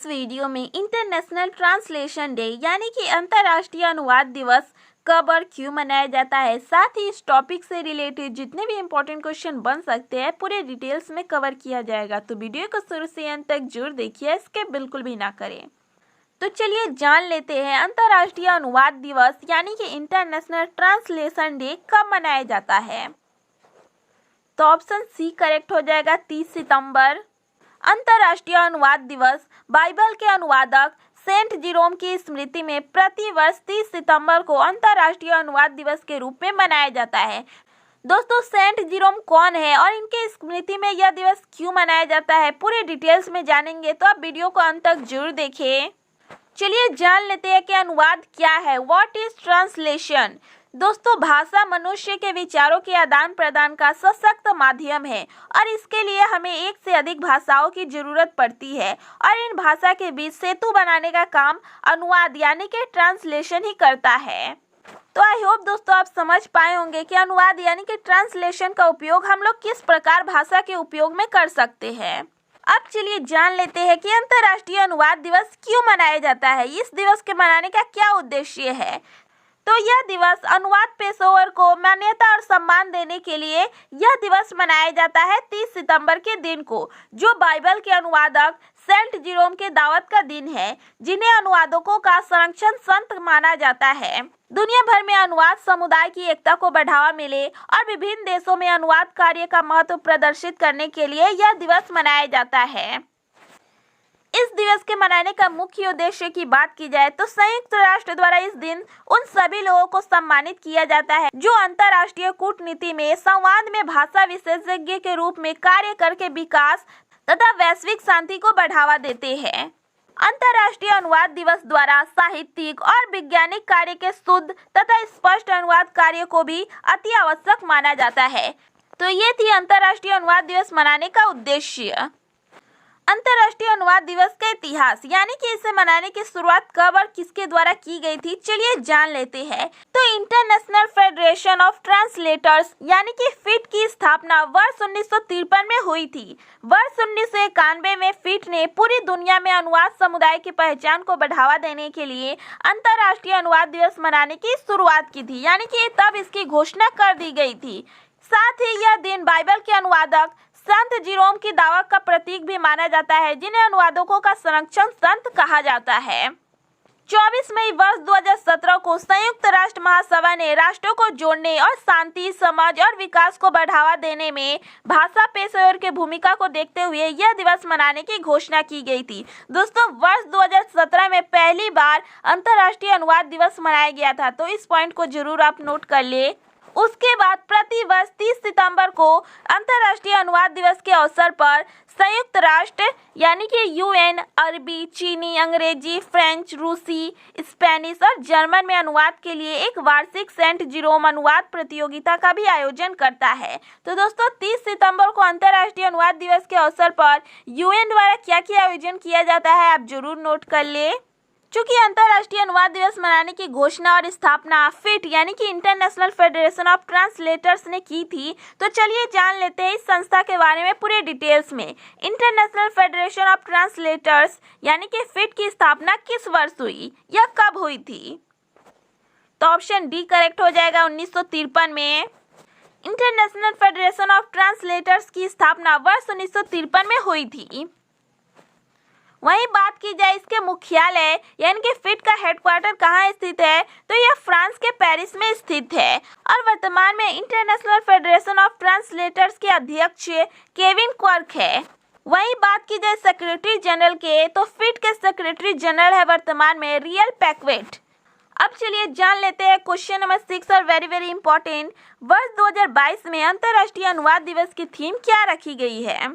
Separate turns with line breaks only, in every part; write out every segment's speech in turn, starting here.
इस वीडियो में international translation day यानी कि अंतर्राष्ट्रीय अनुवाद दिवस कब और क्यों मनाया जाता है, साथ ही इस टॉपिक से रिलेटेड जितने भी इम्पोर्टेंट क्वेश्चन बन सकते हैं पूरे डिटेल्स में कवर किया जाएगा। तो वीडियो को शुरू से अंत तक जरूर देखिए, स्किप बिल्कुल भी ना करें। तो चलिए जान लेते हैं अंतर्राष्ट्रीय अनुवाद दिवस यानी कि इंटरनेशनल ट्रांसलेशन डे कब मनाया जाता है। तो ऑप्शन सी करेक्ट हो जाएगा, 30 सितंबर। अंतर्राष्ट्रीय अनुवाद दिवस बाइबल के अनुवादक सेंट जिरोम की स्मृति में प्रतिवर्ष 30 सितंबर को अंतर्राष्ट्रीय अनुवाद दिवस के रूप में मनाया जाता है। दोस्तों, सेंट जिरोम कौन है और इनके स्मृति में यह दिवस क्यों मनाया जाता है, पूरे डिटेल्स में जानेंगे, तो आप वीडियो को अंत तक जरूर देखें। चलिए जान लेते हैं कि अनुवाद क्या है। What is translation. दोस्तों, भाषा मनुष्य के विचारों के आदान प्रदान का सशक्त माध्यम है और इसके लिए हमें एक से अधिक भाषाओं की जरूरत पड़ती है और इन भाषा के बीच सेतु बनाने का काम अनुवाद यानी कि ट्रांसलेशन ही करता है। तो आई होप दोस्तों आप समझ पाए होंगे कि अनुवाद यानी कि ट्रांसलेशन का उपयोग हम लोग किस प्रकार भाषा के उपयोग में कर सकते हैं। अब चलिए जान लेते हैं कि अंतर्राष्ट्रीय अनुवाद दिवस क्यों मनाया जाता है, इस दिवस के मनाने का क्या उद्देश्य है। तो यह दिवस अनुवाद पेशेवर को मान्यता और सम्मान देने के लिए यह दिवस मनाया जाता है 30 सितंबर के दिन को, जो बाइबल के अनुवादक सेंट जिरोम के दावत का दिन है, जिन्हें अनुवादकों का संरक्षण संत माना जाता है। दुनिया भर में अनुवाद समुदाय की एकता को बढ़ावा मिले और विभिन्न देशों में अनुवाद कार्य का महत्व प्रदर्शित करने के लिए यह दिवस मनाया जाता है। इस दिवस के मनाने का मुख्य उद्देश्य की बात की जाए तो संयुक्त राष्ट्र द्वारा इस दिन उन सभी लोगों को सम्मानित किया जाता है जो अंतर्राष्ट्रीय कूटनीति में संवाद में भाषा विशेषज्ञ के रूप में कार्य करके विकास तथा वैश्विक शांति को बढ़ावा देते हैं। अंतर्राष्ट्रीय अनुवाद दिवस द्वारा साहित्यिक और वैज्ञानिक कार्य के शुद्ध तथा स्पष्ट अनुवाद कार्य को भी अति आवश्यक माना जाता है। तो ये थी अंतर्राष्ट्रीय अनुवाद दिवस मनाने का उद्देश्य। अंतर्राष्ट्रीय अनुवाद दिवस का इतिहास यानी कि इसे मनाने की शुरुआत कब और किसके द्वारा की गई थी, चलिए जान लेते हैं। तो इंटरनेशनल फेडरेशन ऑफ ट्रांसलेटर्स यानी कि फिट की स्थापना वर्ष 1953 में हुई थी। वर्ष 1991 में फिट ने पूरी दुनिया में अनुवाद समुदाय की पहचान को बढ़ावा देने के लिए अंतर्राष्ट्रीय अनुवाद दिवस मनाने की शुरुआत की थी, यानी कि तब इसकी घोषणा कर दी गई थी। साथ ही यह दिन बाइबल के अनुवादक संत जिरोम की दावत का प्रतीक भी माना जाता है, जिन्हें अनुवादकों का संरक्षण संत कहा जाता है। 24 मई वर्ष 2017 को संयुक्त राष्ट्र महासभा ने राष्ट्रों को जोड़ने और शांति, समझ और विकास को बढ़ावा देने में भाषा पेशेवर की भूमिका को देखते हुए यह दिवस मनाने की घोषणा की गई थी। दोस्तों, वर्ष 2017 में पहली बार अंतर्राष्ट्रीय अनुवाद दिवस मनाया गया था, तो इस पॉइंट को जरूर आप नोट कर ले। उसके बाद प्रतिवर्ष 30 सितंबर को अंतर्राष्ट्रीय अनुवाद दिवस के अवसर पर संयुक्त राष्ट्र यानी कि यूएन अरबी, चीनी, अंग्रेजी, फ्रेंच, रूसी, स्पेनिश और जर्मन में अनुवाद के लिए एक वार्षिक सेंट जिरोम अनुवाद प्रतियोगिता का भी आयोजन करता है। तो दोस्तों, 30 सितंबर को अंतर्राष्ट्रीय अनुवाद दिवस के अवसर पर यूएन द्वारा क्या क्या आयोजन किया जाता है आप जरूर नोट कर ले। चूंकि अंतर्राष्ट्रीय अनुवाद दिवस मनाने की घोषणा और स्थापना फिट यानी कि इंटरनेशनल फेडरेशन ऑफ ट्रांसलेटर्स ने की थी, तो चलिए जान लेते हैं इस संस्था के बारे में पूरे डिटेल्स में। इंटरनेशनल फेडरेशन ऑफ ट्रांसलेटर्स यानी कि फिट की स्थापना किस वर्ष हुई या कब हुई थी, तो ऑप्शन डी करेक्ट हो जाएगा, 1953 में। इंटरनेशनल फेडरेशन ऑफ ट्रांसलेटर्स की स्थापना वर्ष 1953 में हुई थी। वहीं बात की जाए इसके मुख्यालय यानी कि फिट का हेडक्वार्टर कहाँ स्थित है, तो यह फ्रांस के पेरिस में स्थित है और वर्तमान में इंटरनेशनल फेडरेशन ऑफ ट्रांसलेटर्स के अध्यक्ष केविन क्वर्क है। वहीं बात की जाए सेक्रेटरी जनरल के, तो फिट के सेक्रेटरी जनरल है वर्तमान में रियल पैकवेट। अब चलिए जान लेते हैं क्वेश्चन नंबर 6 और वेरी इंपॉर्टेंट, वर्ष 2022 में अंतर्राष्ट्रीय अनुवाद दिवस की थीम क्या रखी गई है,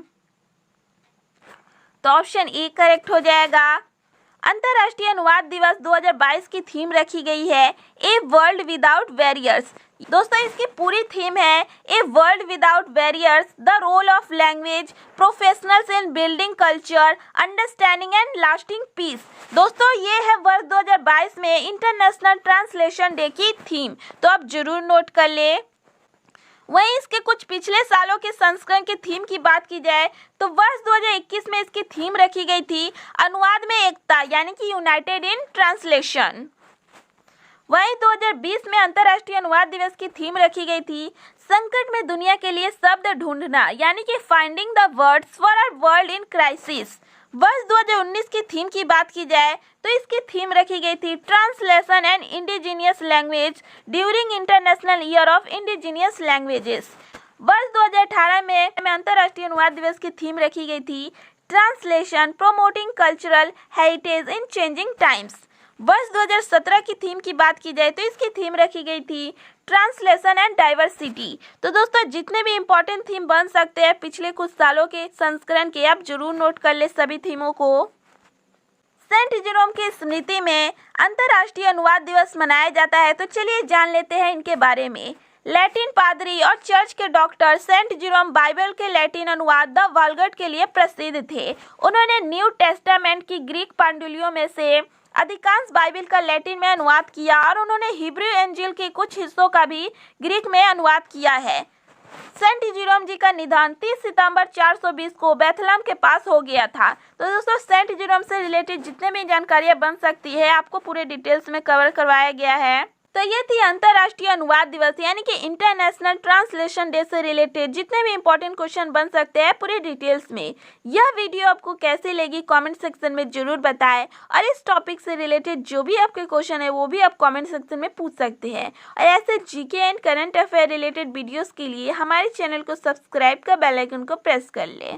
तो ऑप्शन ए करेक्ट हो जाएगा। अंतर्राष्ट्रीय अनुवाद दिवस 2022 की थीम रखी गई है ए वर्ल्ड विदाउट बैरियर्स। दोस्तों, इसकी पूरी थीम है a world without barriers, the role of language professionals in building culture, understanding and lasting peace. दोस्तों, ये है वर्ष 2022 में इंटरनेशनल ट्रांसलेशन डे की थीम, तो आप जरूर नोट कर ले। वहीं इसके कुछ पिछले सालों के संस्करण के थीम की बात की जाए तो वर्ष 2021 में इसकी थीम रखी गई थी अनुवाद में एकता यानी कि यूनाइटेड इन ट्रांसलेशन। वहीं 2020 में अंतर्राष्ट्रीय अनुवाद दिवस की थीम रखी गई थी संकट में दुनिया के लिए शब्द ढूंढना यानी कि finding the words for our world in crisis. वर्ष 2019 की थीम की बात की जाए तो इसकी थीम रखी गई थी translation and indigenous language during international year of indigenous languages. वर्ष 2018 में अंतर्राष्ट्रीय अनुवाद दिवस की थीम रखी गई थी ट्रांसलेशन प्रोमोटिंग कल्चरल हेरिटेज इन चेंजिंग टाइम्स। वर्ष 2017 की थीम की बात की जाए तो इसकी थीम रखी गई थी ट्रांसलेशन एंड डाइवर्सिटी। तो दोस्तों जितने भी इम्पोर्टेंट थीम बन सकते हैं पिछले कुछ सालों के संस्करण के, आप जरूर नोट कर ले सभी थीमों को। सेंट जेरोम की स्मृति में अंतर्राष्ट्रीय अनुवाद दिवस मनाया जाता है, तो चलिए जान लेते हैं इनके बारे में। लैटिन पादरी और चर्च के डॉक्टर सेंट जेरोम बाइबल के लैटिन अनुवाद द वल्गट के लिए प्रसिद्ध थे। उन्होंने न्यू टेस्टामेंट की ग्रीक पांडुलिपियों में से अधिकांश बाइबल का लैटिन में अनुवाद किया और उन्होंने हिब्रू इंजील के कुछ हिस्सों का भी ग्रीक में अनुवाद किया है। सेंट जेरोम जी का निधन 30 सितंबर 420 को बेथलेहम के पास हो गया था। तो दोस्तों सेंट जेरोम से रिलेटेड जितने भी जानकारियां बन सकती है आपको पूरे डिटेल्स में कवर करवाया गया है। तो ये थी अंतर्राष्ट्रीय अनुवाद दिवस यानी कि इंटरनेशनल ट्रांसलेशन डे से रिलेटेड जितने भी इंपॉर्टेंट क्वेश्चन बन सकते हैं पूरे डिटेल्स में। यह वीडियो आपको कैसी लगी कमेंट सेक्शन में जरूर बताएं और इस टॉपिक से रिलेटेड जो भी आपके क्वेश्चन है वो भी आप कमेंट सेक्शन में पूछ सकते हैं। और ऐसे GK and current affair related videos के लिए हमारे चैनल को सब्सक्राइब कर बेल आइकन को प्रेस कर लें।